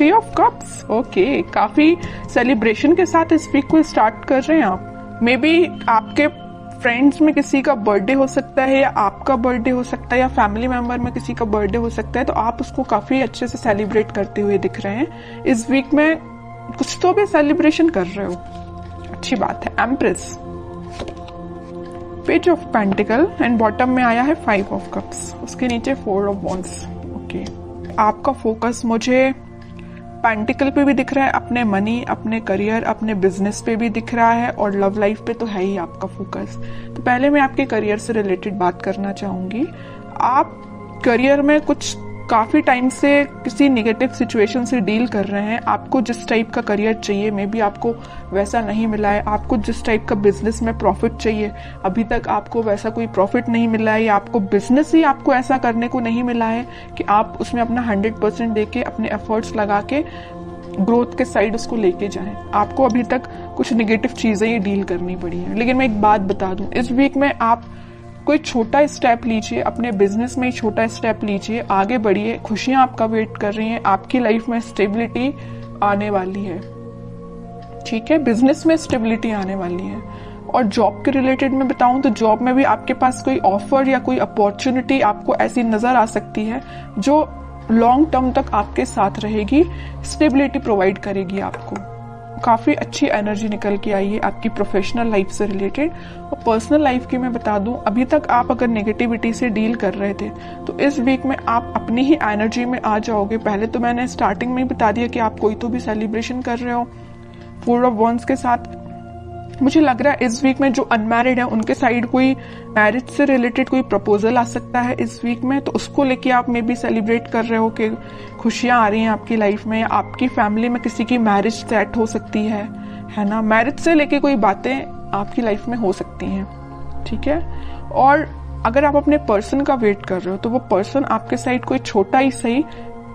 3 of cups, okay, काफी celebration के साथ इस वीक को स्टार्ट कर रहे हैं आप। मे बी आपके फ्रेंड्स में किसी का बर्थडे हो सकता है, या आपका बर्थडे हो सकता है, या फैमिली मेंबर में किसी का बर्थडे हो सकता है, तो आप उसको काफी अच्छे से सेलिब्रेट करते हुए दिख रहे हैं। इस वीक में कुछ तो भी सेलिब्रेशन कर रहे हो, अच्छी बात है। Empress, page of pentacle and bottom में आया है 5 ऑफ कप्स, उसके नीचे 4 ऑफ वॉन्ड्स। ओके, आपका फोकस मुझे पेंटिकल पे भी दिख रहा है, अपने मनी, अपने करियर, अपने बिजनेस पे भी दिख रहा है, और लव लाइफ पे तो है ही आपका फोकस। तो पहले मैं आपके करियर से रिलेटेड बात करना चाहूंगी। आप करियर में कुछ काफी टाइम से किसी नेगेटिव सिचुएशन से डील कर रहे हैं। आपको जिस टाइप का करियर चाहिए, मे बी आपको वैसा नहीं मिला है। आपको जिस टाइप का बिजनेस में प्रॉफिट चाहिए, अभी तक आपको वैसा कोई प्रॉफिट नहीं मिला है, या आपको बिजनेस ही आपको ऐसा करने को नहीं मिला है कि आप उसमें अपना 100% देके, अपने एफर्ट्स लगा के ग्रोथ के साइड उसको लेके जाएं। आपको अभी तक कुछ नेगेटिव चीजें ही डील करनी पड़ी है। लेकिन मैं एक बात बता दूं, इस वीक में आप कोई छोटा स्टेप लीजिए, अपने बिजनेस में ही छोटा स्टेप लीजिए, आगे बढ़िए। खुशियां आपका वेट कर रही हैं, आपकी लाइफ में स्टेबिलिटी आने वाली है, ठीक है, बिजनेस में स्टेबिलिटी आने वाली है। और जॉब के रिलेटेड में बताऊं तो जॉब में भी आपके पास कोई ऑफर या कोई अपॉर्चुनिटी आपको ऐसी नजर आ सकती है जो लॉन्ग टर्म तक आपके साथ रहेगी, स्टेबिलिटी प्रोवाइड करेगी आपको। काफी अच्छी एनर्जी निकल के आई है आपकी प्रोफेशनल लाइफ से रिलेटेड। और पर्सनल लाइफ की मैं बता दूं, अभी तक आप अगर नेगेटिविटी से डील कर रहे थे तो इस वीक में आप अपनी ही एनर्जी में आ जाओगे। पहले तो मैंने स्टार्टिंग में ही बता दिया कि आप कोई तो भी सेलिब्रेशन कर रहे हो 4 ऑफ वॉन्ड्स के साथ। मुझे लग रहा है इस वीक में जो अनमैरिड है उनके साइड कोई मैरिज से रिलेटेड कोई प्रपोजल आ सकता है इस वीक में, तो उसको लेके आप मे बी सेलिब्रेट कर रहे हो कि खुशियां आ रही हैं आपकी लाइफ में। आपकी फैमिली में किसी की मैरिज सेट हो सकती है ना। मैरिज से लेके कोई बातें आपकी लाइफ में हो सकती हैं, ठीक है। और अगर आप अपने पर्सन का वेट कर रहे हो तो वो पर्सन आपके साइड कोई छोटा ही सही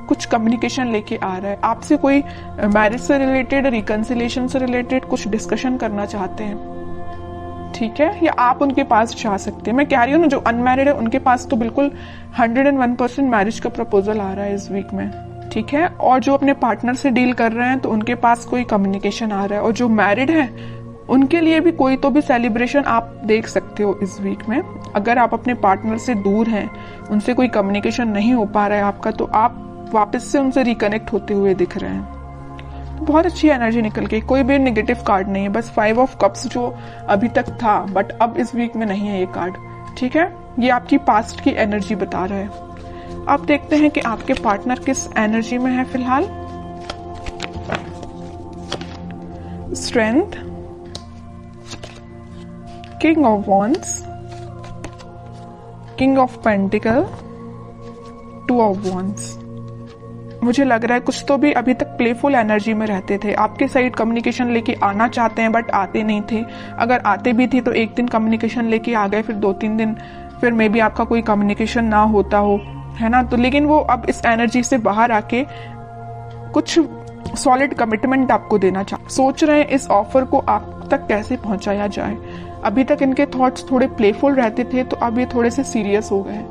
कुछ कम्युनिकेशन लेके आ रहा है, आपसे कोई मैरिज से रिलेटेड, रिकंसिलिएशन से रिलेटेड कुछ डिस्कशन करना चाहते हैं, ठीक है, या आप उनके पास जा सकते हैं। मैं कह रही हूँ ना, जो अनमैरिड है उनके पास तो बिल्कुल 101% मैरिज का प्रपोजल आ रहा है इस वीक में, ठीक है। और जो अपने पार्टनर से डील कर रहे हैं तो उनके पास कोई कम्युनिकेशन आ रहा है। और जो मैरिड है उनके लिए भी कोई तो भी सेलिब्रेशन आप देख सकते हो इस वीक में। अगर आप अपने पार्टनर से दूर हैं, उनसे कोई कम्युनिकेशन नहीं हो पा रहा है आपका, तो आप वापस से उनसे रिकनेक्ट होते हुए दिख रहे हैं। तो बहुत अच्छी एनर्जी निकल के, कोई भी नेगेटिव कार्ड नहीं है, बस 5 ऑफ कप्स जो अभी तक था बट अब इस वीक में नहीं है ये कार्ड, ठीक है। ये आपकी पास्ट की एनर्जी बता रहा है। अब देखते हैं कि आपके पार्टनर किस एनर्जी में है फिलहाल। Strength, king of wands, king of pentacle, 2 of wands. मुझे लग रहा है कुछ तो भी अभी तक प्लेफुल एनर्जी में रहते थे, आपके साइड कम्युनिकेशन लेके आना चाहते हैं बट आते नहीं थे। अगर आते भी थे तो एक दिन कम्युनिकेशन लेके आ गए, फिर 2-3 दिन फिर मे बी आपका कोई कम्युनिकेशन ना होता हो, है ना। तो लेकिन वो अब इस एनर्जी से बाहर आके कुछ सॉलिड कमिटमेंट आपको देना सोच रहे हैं। इस ऑफर को आप तक कैसे पहुंचाया जाए। अभी तक इनके थॉट्स थोड़े प्लेफुल रहते थे, तो अब ये थोड़े से सीरियस हो गए।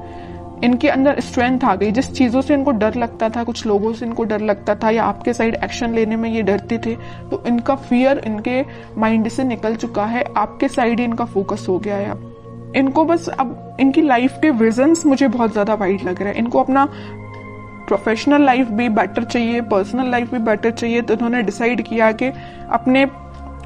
इनके अंदर स्ट्रेंथ आ गई। जिस चीजों से इनको डर लगता था, कुछ लोगों से इनको डर लगता था, या आपके साइड एक्शन लेने में ये डरते थे, तो इनका फियर इनके माइंड से निकल चुका है। आपके साइड ही इनका फोकस हो गया है। इनको बस अब इनकी लाइफ के विजन्स मुझे बहुत ज्यादा वाइड लग रहा है। इनको अपना प्रोफेशनल लाइफ भी बेटर चाहिए, पर्सनल लाइफ भी बेटर चाहिए, तो इन्होंने डिसाइड किया कि अपने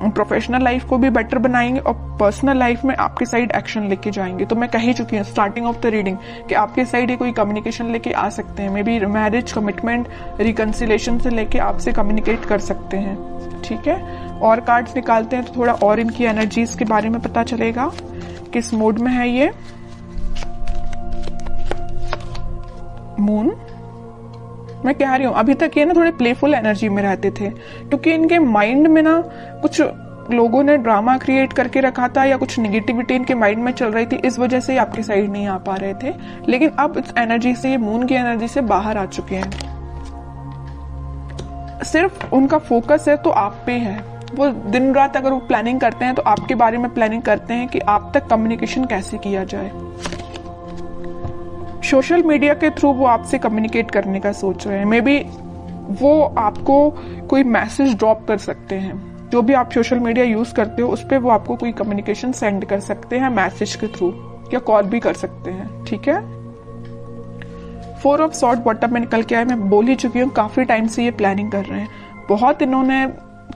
प्रोफेशनल लाइफ को भी बेटर बनाएंगे और पर्सनल लाइफ में आपके साइड एक्शन लेके जाएंगे। तो मैं कह ही चुकी हूँ स्टार्टिंग ऑफ द रीडिंग कि आपके साइड ही कोई कम्युनिकेशन लेके आ सकते हैं। May be marriage, commitment, reconciliation से लेके आपसे कम्युनिकेट कर सकते हैं, ठीक है। और कार्ड्स निकालते हैं तो थोड़ा और इनकी एनर्जीज के बारे में पता चलेगा, किस मूड में है ये। मून, मैं कह रही हूँ अभी तक ये ना थोड़े प्लेफुल एनर्जी में रहते थे, क्योंकि इनके माइंड में ना कुछ लोगों ने ड्रामा क्रिएट करके रखा था या कुछ नेगेटिविटी इनके माइंड में चल रही थी, इस वजह से आपके साइड नहीं आ पा रहे थे। लेकिन अब इस एनर्जी से, ये मून की एनर्जी से बाहर आ चुके हैं। सिर्फ उनका फोकस है तो आप पे है। वो दिन रात अगर वो प्लानिंग करते हैं तो आपके बारे में प्लानिंग करते हैं कि आप तक कम्युनिकेशन कैसे किया जाए। सोशल मीडिया के थ्रू वो आपसे कम्युनिकेट करने का सोच रहे हैं। मे बी वो आपको कोई मैसेज ड्रॉप कर सकते हैं। जो भी आप सोशल मीडिया यूज करते हो उस पर वो आपको कोई कम्युनिकेशन सेंड कर सकते हैं मैसेज के थ्रू, या कॉल भी कर सकते हैं। ठीक है। 4 ऑफ सॉर्ड बॉटम में निकल के आए। मैं बोल ही चुकी हूँ काफी टाइम से ये प्लानिंग कर रहे हैं, बहुत इन्होंने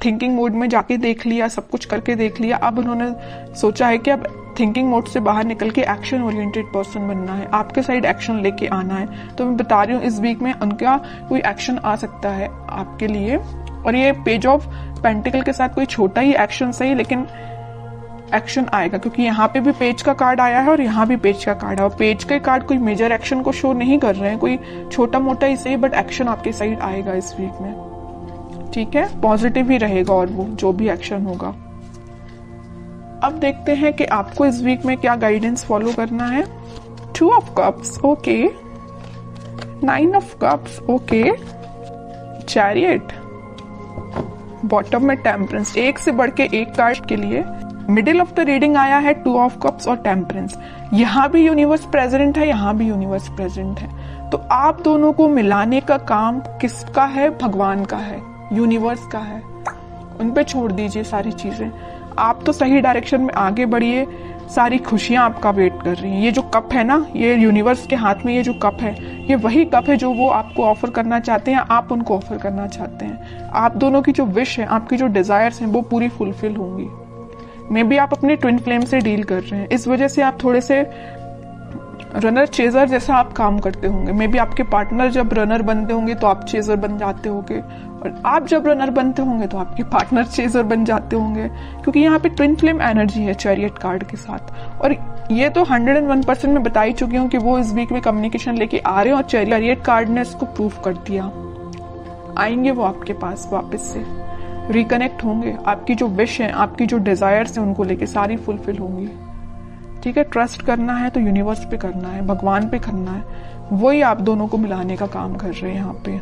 थिंकिंग मोड में जाके देख लिया, सब कुछ करके देख लिया। अब उन्होंने सोचा है कि अब थिंकिंग मोड से बाहर निकल के एक्शन ओरिएंटेड पर्सन बनना है, आपके साइड एक्शन लेके आना है। तो मैं बता रही हूँ इस वीक में उनका कोई एक्शन आ सकता है आपके लिए। और ये पेज ऑफ पेंटिकल के साथ कोई छोटा ही एक्शन सही, लेकिन एक्शन आएगा, क्योंकि यहाँ पे भी पेज का कार्ड आया है और यहाँ भी पेज का कार्ड है। और पेज के कार्ड कोई मेजर एक्शन को शो नहीं कर रहे हैं, कोई छोटा मोटा ही सही, बट एक्शन आपके साइड आएगा इस वीक में। ठीक है, पॉजिटिव ही रहेगा और वो जो भी एक्शन होगा। अब देखते हैं कि आपको इस वीक में क्या गाइडेंस फॉलो करना है। 2 of cups, okay. 9 of cups, okay. Chariot, bottom में टेम्परेंस, एक से बढ़ के एक कार्ड के लिए। मिडिल ऑफ द रीडिंग आया है 2 ऑफ कप्स और टेम्परेंस। यहाँ भी यूनिवर्स प्रेजेंट है, यहाँ भी यूनिवर्स प्रेजेंट है। तो आप दोनों को मिलाने का काम किसका है? भगवान का है, यूनिवर्स का है। उन पे छोड़ दीजिए सारी चीजें, आप तो सही डायरेक्शन में आगे बढ़िए। सारी खुशियां आपका वेट कर रही हैं। ये जो कप है ना, ये यूनिवर्स के हाथ में ये जो कप है, ये वही कप है जो वो आपको ऑफर करना चाहते हैं, आप उनको ऑफर करना चाहते हैं। आप दोनों की जो विश है, आपकी जो डिजायर्स हैं, वो पूरी फुलफिल होंगी। मे बी आप अपने ट्विन फ्लेम से डील कर रहे हैं, इस वजह से आप थोड़े से रनर चेजर जैसा आप काम करते होंगे। मे बी आपके पार्टनर जब रनर बनते होंगे तो आप चेजर बन जाते होंगे, और आप जब रनर बनते होंगे तो आपके पार्टनर चेजर बन जाते होंगे, क्योंकि यहाँ पे ट्विन फ्लेम एनर्जी है चैरियट कार्ड के साथ। और ये तो 101% में बता ही चुकी हूँ कि वो इस वीक में कम्युनिकेशन लेके आ रहे हैं, और चैरियट कार्ड ने इसको प्रूफ कर दिया। आएंगे वो आपके पास वापस से, रिकनेक्ट होंगे। आपकी जो विश है, आपकी जो डिजायर्स है, उनको लेके सारी फुलफिल होंगी। ठीक है, ट्रस्ट करना है तो यूनिवर्स पे करना है, भगवान पे करना है। वही आप दोनों को मिलाने का काम कर रहे हैं यहाँ पे।